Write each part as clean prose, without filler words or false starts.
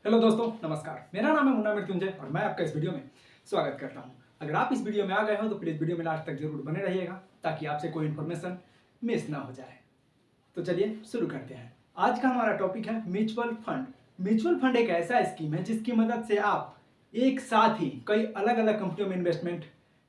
Hello दोस्तों, नमस्कार। मेरा नाम है मुन्ना मृत्युंजय और मैं आपका इस वीडियो में स्वागत करता हूं। अगर आप इस वीडियो में आ गए हो तो प्लीज़ वीडियो में लास्ट तक जरूर बने रहिएगा ताकि आपसे कोई इन्फॉर्मेशन मिस ना हो जाए। तो चलिए शुरू करते हैं। आज का हमारा टॉपिक है म्यूचुअल फंड। म्यूचुअल फंड एक ऐसा स्कीम है जिसकी मदद से आप एक साथ ही कई अलग अलग कंपनियों में इन्वेस्टमेंट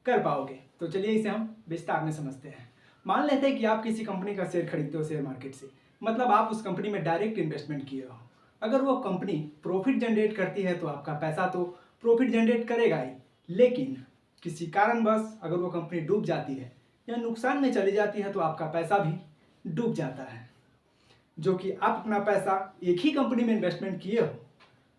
कर पाओगे। तो चलिए इसे हम विस्तार में समझते हैं। मान लेते हैं कि आप किसी कंपनी का शेयर खरीदते हो शेयर मार्केट से, मतलब आप उस कंपनी में डायरेक्ट इन्वेस्टमेंट किए हो। अगर वो कंपनी प्रॉफिट जनरेट करती है तो आपका पैसा तो प्रॉफिट जनरेट करेगा ही, लेकिन किसी कारणवश अगर वो कंपनी डूब जाती है या नुकसान में चली जाती है तो आपका पैसा भी डूब जाता है। जो कि आप अपना पैसा एक ही कंपनी में इन्वेस्टमेंट किए हो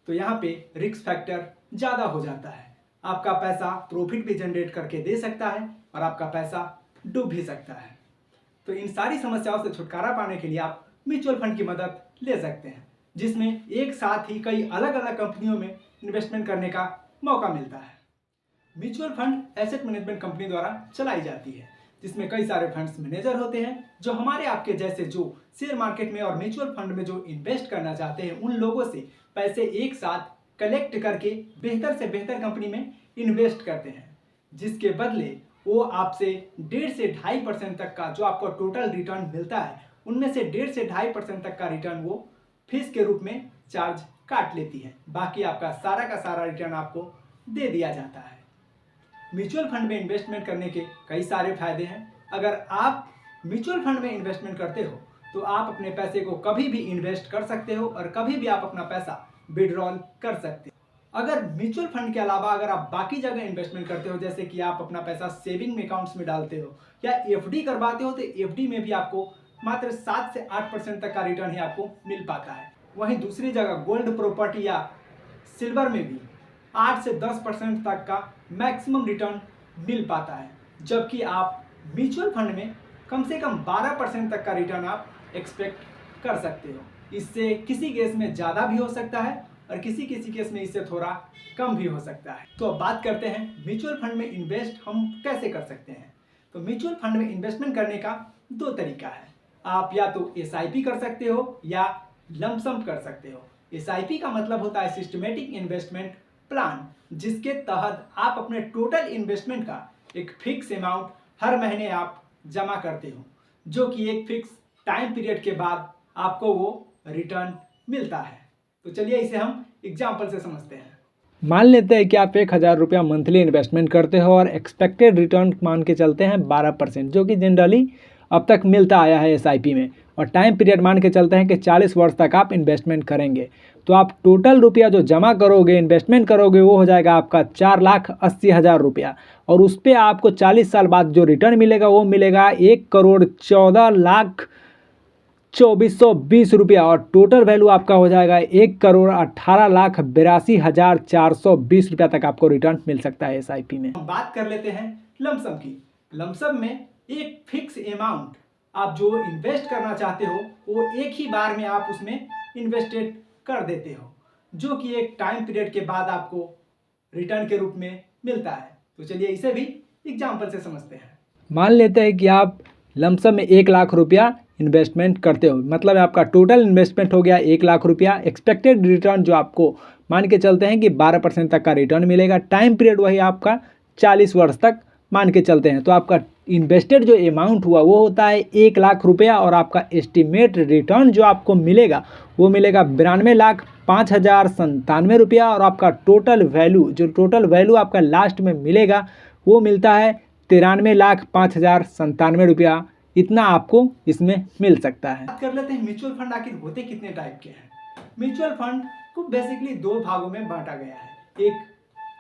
तो यहाँ पे रिस्क फैक्टर ज़्यादा हो जाता है। आपका पैसा प्रॉफिट भी जनरेट करके दे सकता है और आपका पैसा डूब भी सकता है। तो इन सारी समस्याओं से छुटकारा पाने के लिए आप म्यूचुअल फंड की मदद ले सकते हैं, जिसमें एक साथ ही कई अलग अलग कंपनियों में इन्वेस्टमेंट करने का मौका मिलता है। Mutual fund asset management company द्वारा चलाई जाती है, जिसमें कई सारे फंड्स मैनेजर होते हैं जो हमारे आपके जैसे जो शेयर मार्केट में और म्यूचुअल फंड में जो इन्वेस्ट करना चाहते हैं उन लोगों से पैसे एक साथ कलेक्ट करके बेहतर से बेहतर कंपनी में इन्वेस्ट करते हैं, जिसके बदले वो आपसे 1.5 से 2.5% तक का जो आपको टोटल रिटर्न मिलता है उनमें से 1.5 से 2.5% तक का रिटर्न वो फीस के रूप में चार्ज काट लेती है। बाकी आपका सारा का सारा रिटर्न आपको दे दिया जाता है। म्यूचुअल फंड में इन्वेस्टमेंट करने के कई सारे फायदे हैं। अगर आप म्यूचुअल फंड में इन्वेस्टमेंट करते हो तो आप अपने पैसे को कभी भी इन्वेस्ट कर सकते हो और कभी भी आप अपना पैसा विड्रॉल कर सकते हो। अगर म्यूचुअल फंड के अलावा अगर आप बाकी जगह इन्वेस्टमेंट करते हो, जैसे कि आप अपना पैसा सेविंग में अकाउंट्स में डालते हो या एफडी करवाते हो, तो एफडी में भी आपको मात्र 7 से 8% तक का रिटर्न ही आपको मिल पाता है। वहीं दूसरी जगह गोल्ड प्रॉपर्टी या सिल्वर में भी 8 से 10% तक का मैक्सिमम रिटर्न मिल पाता है, जबकि आप म्यूचुअल फंड में कम से कम 12% तक का रिटर्न आप एक्सपेक्ट कर सकते हो। इससे किसी केस में ज़्यादा भी हो सकता है और किसी किसी केस में इससे थोड़ा कम भी हो सकता है। तो अब बात करते हैं म्यूचुअल फंड में इन्वेस्ट हम कैसे कर सकते हैं। तो म्यूचुअल फंड में इन्वेस्टमेंट करने का दो तरीका है। आप या तो एसआईपी कर सकते हो या लमसम कर सकते हो। एसआईपी का मतलब होता है सिस्टमेटिक इन्वेस्टमेंट प्लान, जिसके तहत आप अपने टोटल इन्वेस्टमेंट का एक फिक्स अमाउंट हर महीने आप जमा करते हो, जो कि एक फिक्स टाइम पीरियड के बाद आपको वो रिटर्न मिलता है। तो चलिए इसे हम एग्जाम्पल से समझते हैं। मान लेते हैं कि आप 1,000 रुपया मंथली इन्वेस्टमेंट करते हो और एक्सपेक्टेड रिटर्न मान के चलते हैं 12%, जो कि जनरली अब तक मिलता आया है एसआईपी में, और टाइम पीरियड मान के चलते हैं कि 40 वर्ष तक आप इन्वेस्टमेंट करेंगे। तो आप टोटल रुपया जो जमा करोगे, इन्वेस्टमेंट करोगे, वो हो जाएगा आपका 4,80,000 रुपया, और उस पर आपको 40 साल बाद जो रिटर्न मिलेगा वो मिलेगा 1,14,24,20 रुपया, और टोटल वैल्यू आपका हो जाएगा 1,18,82,420 रुपया तक आपको रिटर्न मिल सकता है एसआईपी में। हम बात कर लेते हैं लमसम की। लमसम में एक फिक्स अमाउंट आप जो इन्वेस्ट करना चाहते हो वो एक ही बार में आप उसमें इन्वेस्टेड कर देते हो, जो कि एक टाइम पीरियड के बाद आपको रिटर्न के रूप में मिलता है। तो चलिए इसे भी एग्जाम्पल से समझते हैं। मान लेते हैं कि आप लमसम में 1,00,000 रुपया इन्वेस्टमेंट करते हो, मतलब आपका टोटल इन्वेस्टमेंट हो गया 1,00,000 रुपया। एक्सपेक्टेड रिटर्न जो आपको मान के चलते हैं कि 12% तक का रिटर्न मिलेगा। टाइम पीरियड वही आपका 40 वर्ष तक मान के चलते हैं। तो आपका इन्वेस्टेड जो अमाउंट हुआ वो होता है 1,00,000 रुपया, और आपका एस्टिमेट रिटर्न जो आपको मिलेगा वो मिलेगा 92,05,97 रुपया, और आपका टोटल वैल्यू आपका लास्ट में मिलेगा वो मिलता है 93,05,97 रुपया। इतना आपको इसमें मिल सकता है। बात कर लेते हैं म्यूचुअल फंड आखिर होते कितने टाइप के हैं। म्यूचुअल फंड को बेसिकली दो भागों में बांटा गया है, एक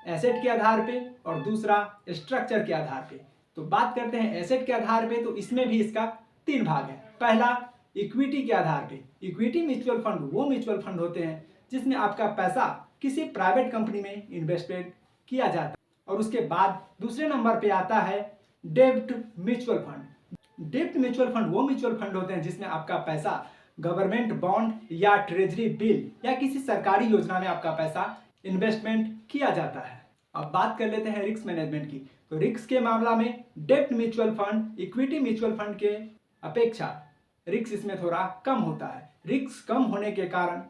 एसेट के आधार पे और दूसरा स्ट्रक्चर के आधार पे। तो बात करते हैं एसेट के आधार पे, तो इसमें भी इसका 3 भाग है। पहला इक्विटी के आधार पे। इक्विटी म्यूचुअल फंड वो म्यूचुअल फंड होते हैं जिसमें आपका पैसा किसी प्राइवेट कंपनी में इन्वेस्टमेंट किया जाता है। और उसके बाद दूसरे नंबर पे आता है डेब्ट म्यूचुअल फंड। डेब्ट म्यूचुअल फंड वो म्यूचुअल फंड होते हैं जिसमें आपका पैसा गवर्नमेंट बॉन्ड या ट्रेजरी बिल या किसी सरकारी योजना में आपका पैसा इन्वेस्टमेंट किया जाता है। अब बात कर लेते हैं रिस्क मैनेजमेंट की। तो रिस्क के मामला में डेब्ट mutual fund equity mutual fund के अपेक्षा रिस्क इसमें थोड़ा कम होता है। रिस्क कम होने के कारण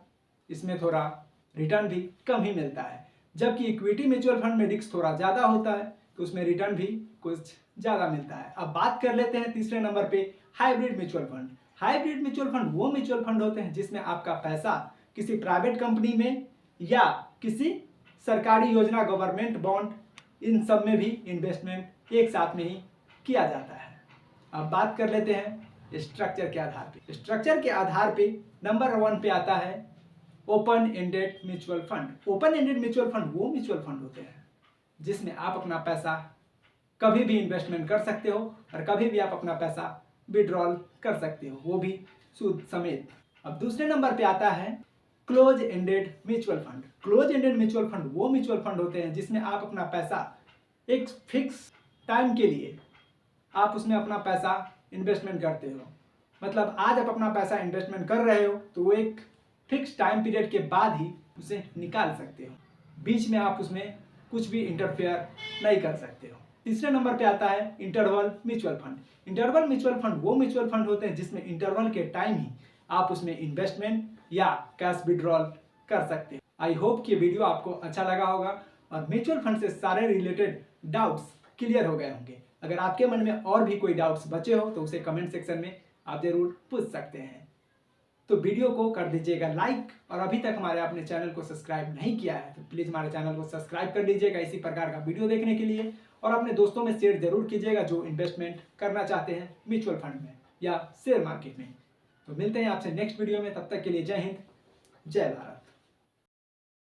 इसमें थोड़ा रिटर्न भी कम ही मिलता है। जबकि इक्विटी म्यूचुअल फंड में रिस्क थोड़ा ज़्यादा होता है, तो उसमें रिटर्न भी कुछ ज़्यादा मिलता है। अब बात कर लेते हैं तीसरे नंबर पे hybrid mutual fund. Hybrid mutual fund वो म्यूचुअल फंड होते हैं जिसमें आपका पैसा किसी प्राइवेट कंपनी में या किसी सरकारी योजना, गवर्नमेंट बॉन्ड, इन सब में भी इन्वेस्टमेंट एक साथ में ही किया जाता है। अब बात कर लेते हैं स्ट्रक्चर के आधार पे। स्ट्रक्चर के आधार पे नंबर 1 पे आता है open ended mutual fund. Open ended mutual fund वो म्यूचुअल फंड होते हैं जिसमें आप अपना पैसा कभी भी इन्वेस्टमेंट कर सकते हो और कभी भी आप अपना पैसा विड्रॉल कर सकते हो, वो भी सूद समेत। अब दूसरे नंबर पे आता है close ended mutual fund. Close ended mutual fund वो म्यूचुअल फंड होते हैं जिसमें आप अपना पैसा एक फिक्स टाइम के लिए आप उसमें अपना पैसा इन्वेस्टमेंट करते हो। मतलब आज आप अपना पैसा इन्वेस्टमेंट कर रहे हो तो वो एक फिक्स टाइम पीरियड के बाद ही उसे निकाल सकते हो, बीच में आप उसमें कुछ भी इंटरफेयर नहीं कर सकते हो। तीसरे नंबर पे आता है interval mutual fund. Interval mutual fund वो म्यूचुअल फंड होते हैं जिसमें इंटरवल के टाइम ही आप उसमें इन्वेस्टमेंट या कैश विड्रॉल कर सकते हैं। आई होप कि वीडियो आपको अच्छा लगा होगा और म्यूचुअल फंड से सारे रिलेटेड डाउट्स क्लियर हो गए होंगे। अगर आपके मन में और भी कोई डाउट्स बचे हो तो उसे कमेंट सेक्शन में आप जरूर पूछ सकते हैं। तो वीडियो को कर दीजिएगा लाइक, और अभी तक हमारे आपने चैनल को सब्सक्राइब नहीं किया है तो प्लीज़ हमारे चैनल को सब्सक्राइब कर लीजिएगा इसी प्रकार का वीडियो देखने के लिए, और अपने दोस्तों में शेयर जरूर कीजिएगा जो इन्वेस्टमेंट करना चाहते हैं म्यूचुअल फंड में या शेयर मार्केट में। तो मिलते हैं आपसे नेक्स्ट वीडियो में, तब तक के लिए जय हिंद, जय भारत।